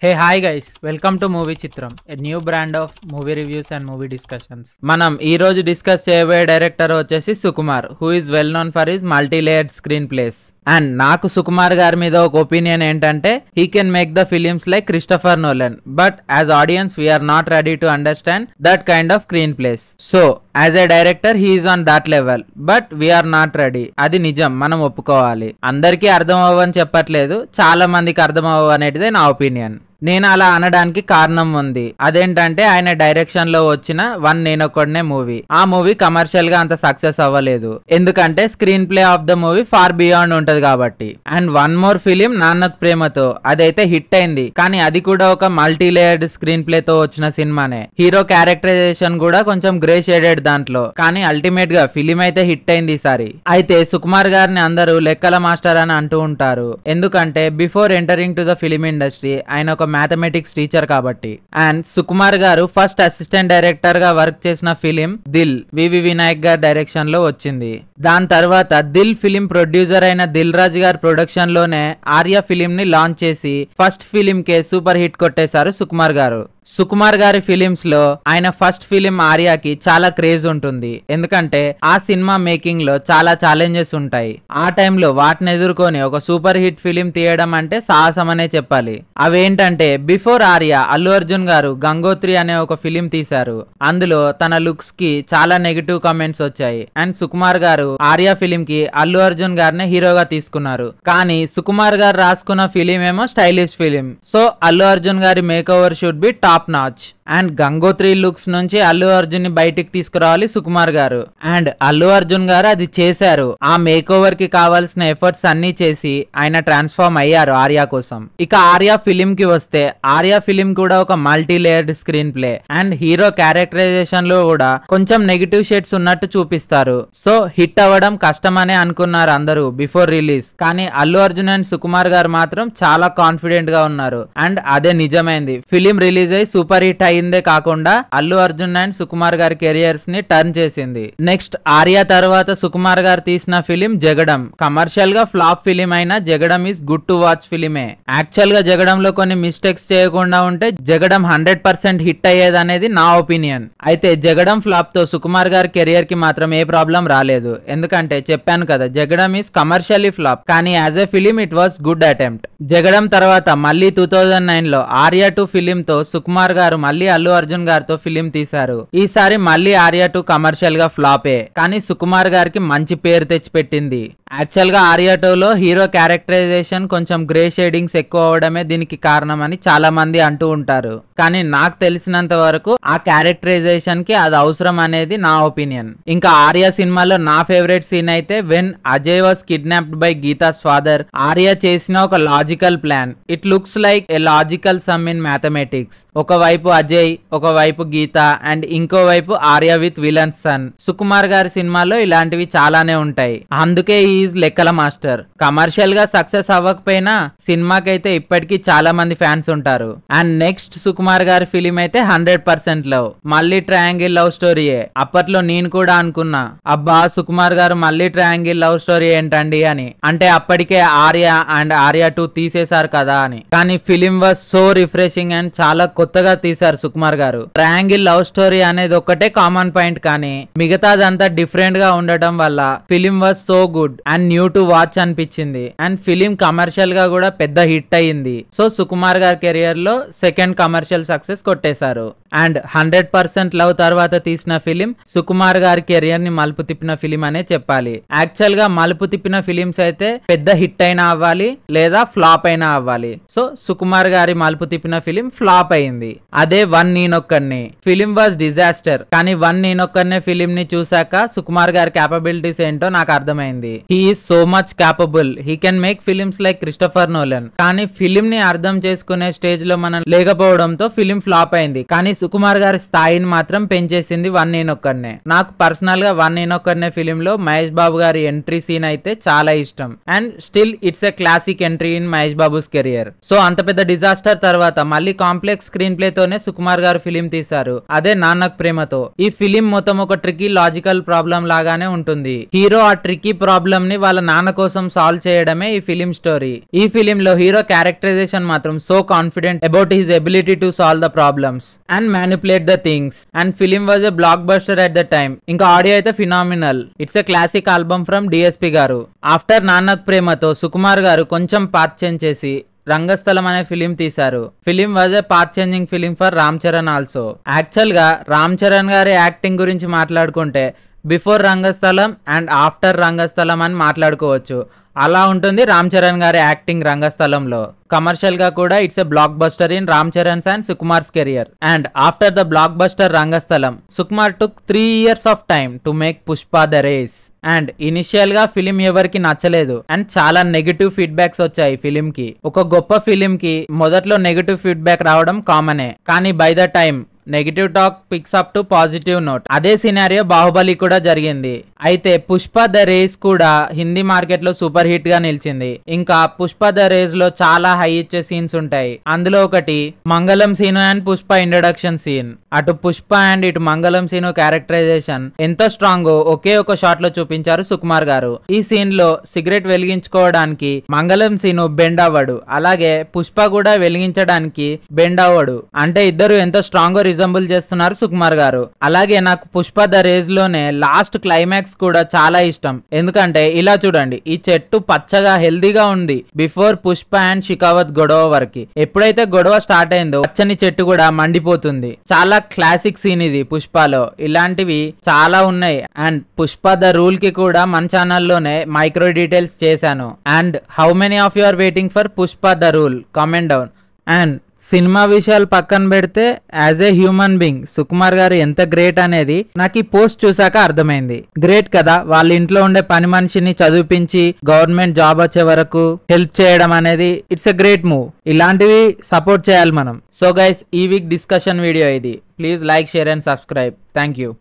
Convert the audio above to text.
Hey, hi guys, welcome to Movie Chitram, a new brand of movie reviews and movie discussions. మనం ఈ రోజు discuss చేయబోయే director వచ్చేసి Sukumar, who is well known for his multi-layered screenplays. And నాకు సుకుమార్ గారి మీద ఒక ఒపీనియన్ ఏంటంటే he can make the films like Christopher Nolan, but as audience we are not ready to understand that kind of screenplays. So as a director he is on that level, but we are not ready. అది నిజం, మనం ఒప్పుకోవాలి. అందరికీ అర్థం అవ్వని చెప్పట్లేదు, చాలా మందికి అర్థం అవ్వ అనేది నా ఒపీనియన్. నేను అలా అనడానికి కారణం ఉంది. అదేంటంటే ఆయన డైరెక్షన్ లో వచ్చిన వన్ నేనొక్కడనే మూవీ. ఆ మూవీ కమర్షియల్ గా అంత సక్సెస్ అవ్వలేదు, ఎందుకంటే screenplay of the movie far beyond ఉంటది కాబట్టి. And one more film Nannaku Prematho, అదైతే హిట్ అయింది, కానీ అది కూడా ఒక మల్టీ లేయర్డ్ స్క్రీన్ ప్లే తో వచ్చిన సినిమానే. హీరో క్యారెక్టరైజేషన్ కూడా కొంచెం గ్రే షేడెడ్ దాంట్లో, కానీ అల్టిమేట్ గా ఫిలిం అయితే హిట్ అయింది ఈసారి. అయితే సుకుమార్ గారిని అందరూ లెక్కల మాస్టర్ అని అంటూ ఉంటారు, ఎందుకంటే before entering to the film industry ఆయన ఒక మ్యాథమెటిక్స్ టీచర్ కాబట్టి. అండ్ సుకుమార్ గారు ఫస్ట్ అసిస్టెంట్ డైరెక్టర్ గా వర్క్ చేసిన ఫిలిం దిల్ వివి వినాయక్ గారి డైరెక్షన్ లో వచ్చింది. దాని తర్వాత దిల్ ఫిలిం ప్రొడ్యూసర్ అయిన దిల్ రాజు గారి ప్రొడక్షన్ లోనే ఆర్య ఫిలిం ని లాంచ్ చేసి ఫస్ట్ ఫిలిం కే సూపర్ హిట్ కొట్టేశారు సుకుమార్ గారు. సుకుమార్ గారి ఫిలిమ్స్ లో ఆయన ఫస్ట్ ఫిలిం ఆర్యాకి చాలా క్రేజ్ ఉంటుంది, ఎందుకంటే ఆ సినిమా మేకింగ్ లో చాలా ఛాలెంజెస్ ఉంటాయి. ఆ టైంలో వాటిని ఎదుర్కొని ఒక సూపర్ హిట్ ఫిలిం తీయడం అంటే సాహసం అనే చెప్పాలి. అవేంటంటే బిఫోర్ ఆర్య అల్లు అర్జున్ గారు గంగోత్రి అనే ఒక ఫిలిం తీశారు. అందులో తన లుక్స్ కి చాలా నెగిటివ్ కామెంట్స్ వచ్చాయి. అండ్ సుకుమార్ గారు ఆర్య ఫిలిం కి అల్లు అర్జున్ గారిని హీరోగా తీసుకున్నారు. కానీ సుకుమార్ గారు రాసుకున్న ఫిలిం ఏమో stylish film. So Allu Arjun గారి makeover should be top notch. And Gangotri looks నుంచి అల్లు అర్జున్ ని బయటికి తీసుకురావాలి సుకుమార్ గారు. అండ్ అల్లు అర్జున్ గారు అది చేశారు. ఆ మేక్ ఓవర్ కి కావాల్సిన ఎఫర్ట్స్ అన్ని చేసి ఆయన ట్రాన్స్ఫార్మ్ అయ్యారు ఆర్య కోసం. ఇక ఆర్య ఫిలిం కి వస్తే ఆర్య ఫిలిం కూడా ఒక multi layered screenplay. And hero characterisation లో కూడా కొంచెం నెగిటివ్ షేడ్స్ ఉన్నట్టు చూపిస్తారు. సో హిట్ అవ్వడం కష్టమనే అనుకున్నారు అందరూ బిఫోర్ రిలీజ్, కానీ అల్లు అర్జున్ అండ్ సుకుమార్ గారు మాత్రం చాలా కాన్ఫిడెంట్ గా ఉన్నారు. అండ్ అదే నిజమైంది. ఫిలిం రిలీజ్ అయ్యి సూపర్ హిట్ అయిందే కాకుండా అల్లు అర్జున్ అండ్ సుకుమార్ గారి కెరియర్స్ ని టర్న్ చేసింది. నెక్స్ట్ ఆర్య తర్వాత సుకుమార్ గారు తీసిన ఫిలిం జగడం. కమర్షియల్ గా ఫ్లాప్ ఫిలిం అయినా Jagadam is good to watch ఫిలిమే. యాక్చువల్ గా జగడం లో కొన్ని మిస్టేక్స్ చేయకుండా ఉంటే జగడం 100% హిట్ అయ్యేది అనేది నా ఒపీనియన్. అయితే జగడం ఫ్లాప్ తో సుకుమార్ గారి కెరియర్ కి మాత్రం ఏ ప్రాబ్లం రాలేదు, ఎందుకంటే చెప్పాను కదా జగడం ఈస్ కమర్షియల్లీ ఫ్లాప్, కానీ as a film it was good attempt. Jagadam తర్వాత మళ్ళీ 2009 లో ఆర్య 2 ఫిలిం తో సుకుమార్ గారు మళ్ళీ అల్లు అర్జున్ గారితో ఫిలిం తీశారు. ఈసారి మళ్ళీ ఆర్య 2 కమర్షియల్ గా ఫ్లాపే, కానీ సుకుమార్ గారికి మంచి పేరు తెచ్చిపెట్టింది. యాక్చువల్ గా ఆర్య 2 లో హీరో క్యారెక్టరైజేషన్ కొంచెం గ్రే షేడింగ్స్ ఎక్కువ అవడమే దీనికి కారణం అని చాలా మంది అంటూ ఉంటారు, కానీ నాకు తెలిసినంత వరకు ఆ క్యారెక్టరైజేషన్ కి అది అవసరం అనేది నా ఒపీనియన్. ఇంకా ఆర్య సినిమాలో నా ఫేవరెట్ సీన్ అయితే when Ajay was kidnapped by Geetha's father. Arya చేసిన ఒక logical plan. It looks like a logical sum in mathematics. ఒకవైపు అజయ్, ఒకవైపు గీత, అండ్ ఇంకోవైపు Arya with villain son. Sukumar గారి సినిమాలో ఇలాంటివి చాలానే ఉంటాయి, అందుకే ఈజ్ లెక్కల మాస్టర్. కమర్షియల్ గా సక్సెస్ అవ్వకపోయినా సినిమాకైతే ఇప్పటికీ చాలా మంది ఫ్యాన్స్ ఉంటారు. అండ్ నెక్స్ట్ సుకుమార్ గారి ఫిలిం అయితే 100% లవ్. మళ్ళీ ట్రయాంగిల్ లవ్ స్టోరీయే. అప్పట్లో నేను కూడా అనుకున్నా, అబ్బా సుకుమార్ గారు మళ్ళీ ట్రయాంగిల్ లవ్ స్టోరీ ఏంటండి అని. అంటే అప్పటికే ఆర్య అండ్ ఆర్య 2 తీసేశారు కదా అని. కానీ film was so refreshing and చాలా కొత్తగా తీశారు సుకుమార్ గారు. ట్రయాంగిల్ లవ్ స్టోరీ అనేది ఒక్కటే కామన్ పాయింట్, కానీ మిగతాదంతా డిఫరెంట్ గా ఉండటం వల్ల film was so good and new to watch అనిపించింది. అండ్ ఫిలిం కమర్షియల్ గా కూడా పెద్ద హిట్ అయ్యింది. సో సుకుమార్ గారి కెరియర్ లో సెకండ్ కమర్షియల్ సక్సెస్ కొట్టేశారు. అండ్ 100% లవ్ తర్వాత తీసిన ఫిలిం సుకుమార్ గారి కెరియర్ ని మలుపు తిప్పిన ఫిలిం అనే చెప్పాలి. యాక్చువల్ గా మలుపు తిప్పిన ఫిలిమ్స్ అయితే పెద్ద హిట్ అయినా అవ్వాలి లేదా ఫ్లాప్ అయినా అవ్వాలి. సో సుకుమార్ గారి మలుపు తిప్పిన ఫిలిం ఫ్లాప్ అయింది. అదే వన్ నేనొక్కడిని ఫిలిం వాజ్ డిజాస్టర్, కానీ వన్ నేనొక్కడినే ఫిలిం ని చూసాక సుకుమార్ గారి క్యాపబిలిటీస్ ఏంటో నాకు అర్థమైంది. He is so much capable. He can make films like Christopher Nolan. కానీ ఫిలిం ని అర్థం చేసుకునే స్టేజ్ లో మనం లేకపోవడంతో ఫిలిం ఫ్లాప్ అయింది. కానీ సుకుమార్ గారి స్థాయిని మాత్రం పెంచేసింది వన్ నేనొక్కడినే. నాకు పర్సనల్ గా వన్ నేనొక్కడినే ఫిలిం లో మహేష్ బాబు గారి ఎంట్రీ సీన్ అయితే చాలా ఇష్టం. And still it's a classic entry in Mahesh Babu's career. So అంత పెద్ద డిజాస్టర్ తర్వాత మళ్ళీ కాంప్లెక్స్ స్క్రీన్ స్క్రీన్ ప్లే తోనే సుకుమార్ గారు ఫిలిం తీశారు. అదే నాన్నక్ ప్రేమతో. ఈ ఫిలిం మొత్తం ఒక ట్రికీ లాజికల్ ప్రాబ్లం లాగానే ఉంటుంది. హీరో ఆ ట్రికీ ప్రాబ్లం ని వాళ్ళ నాన్న కోసం సాల్వ్ చేయడమే ఈ ఫిలిం స్టోరీ. ఈ ఫిలిం లో హీరో క్యారెక్టరైజేషన్ మాత్రం so confident about his ability to solve the problems and manipulate the things. And film was a block buster at the time. ఇంకా ఆడియో అయితే phenomenal. It's a classic album from DSP గారు. After నాన్నక్ ప్రేమతో సుకుమార్ గారు కొంచెం path change చేసి రంగస్థలం అనే film తీశారు. Film was a path changing film for Ram Charan also. Actual గా రామ్ చరణ్ గారి యాక్టింగ్ గురించి మాట్లాడుకుంటే బిఫోర్ రంగస్థలం అండ్ ఆఫ్టర్ రంగస్థలం అని మాట్లాడుకోవచ్చు. అలా ఉంటుంది రామ్ చరణ్ గారి యాక్టింగ్ రంగస్థలంలో. కమర్షియల్ గా కూడా it's a blockbuster in Ram Charan and Sukumar's career. And after the blockbuster Rangasthalam, Sukumar took 3 years of time to make Pushpa the rise. And initial గా ఫిలిం ఎవరికి నచ్చలేదు అండ్ చాలా నెగటివ్ ఫీడ్బ్యాక్స్ వచ్చాయి ఫిలిం కి. ఒక గొప్ప ఫిలిం కి మొదట్లో నెగటివ్ ఫీడ్బ్యాక్ రావడం కామనే, కానీ by the time negative talk picks up to positive note. అదే సినారియో బాహుబలి కూడా జరిగింది. అయితే పుష్ప ద రేస్ కూడా హిందీ మార్కెట్ లో సూపర్ హిట్ గా నిలిచింది. ఇంకా పుష్ప ద రేస్ లో చాలా హై ఇచ్చే సీన్స్ ఉంటాయి. అందులో ఒకటి Mangalam Seenu and Pushpa introduction scene. అటు పుష్ప అండ్ ఇటు మంగళం సీను క్యారెక్టరైజేషన్ ఎంత స్ట్రాంగ్ ఒకే ఒక షాట్ లో చూపించారు సుకుమార్ గారు. ఈ సీన్ లో సిగరెట్ వెలిగించుకోవడానికి మంగళం సీను బెండ్ అవ్వడు, అలాగే పుష్ప కూడా వెలిగించడానికి బెండ్ అవ్వడు. అంటే ఇద్దరు ఎంత స్ట్రాంగ్ రిజంబుల్ చేస్తున్నారు సుకుమార్ గారు. అలాగే నాకు పుష్ప ద రేజ్ లోనే లాస్ట్ క్లైమాక్స్ కూడా చాలా ఇష్టం. ఎందుకంటే ఇలా చూడండి, ఈ చెట్టు పచ్చగా హెల్దీగా ఉంది బిఫోర్ పుష్ప అండ్ షికావత్ గొడవ వరకు. ఎప్పుడైతే గొడవ స్టార్ట్ అయిందో పచ్చని చెట్టు కూడా మండిపోతుంది. చాలా క్లాసిక్ సీన్ ఇది పుష్పలో. ఇలాంటివి చాలా ఉన్నాయి. అండ్ పుష్ప ద రూల్ కి కూడా మన ఛానల్లోనే మైక్రో డీటెయిల్స్ చేశాను. And how many of you are waiting for Pushpa the rule? Comment down. And సినిమా విషయాలు పక్కన పెడితే as a human being Sukumar garu ఎంత గ్రేట్ అనేది నాకు ఈ పోస్ట్ చూసాక అర్థమైంది. గ్రేట్ కదా, వాళ్ళ ఇంట్లో ఉండే పని మనిషిని చదివించి గవర్నమెంట్ జాబ్ వచ్చే వరకు హెల్ప్ చేయడం అనేది ఇట్స్ ఎ గ్రేట్ మూవ్. ఇలాంటివి సపోర్ట్ చేయాలి మనం. సో గైస్, ఈ వీక్ డిస్కషన్ వీడియో ఇది. Please like, share and subscribe. Thank you.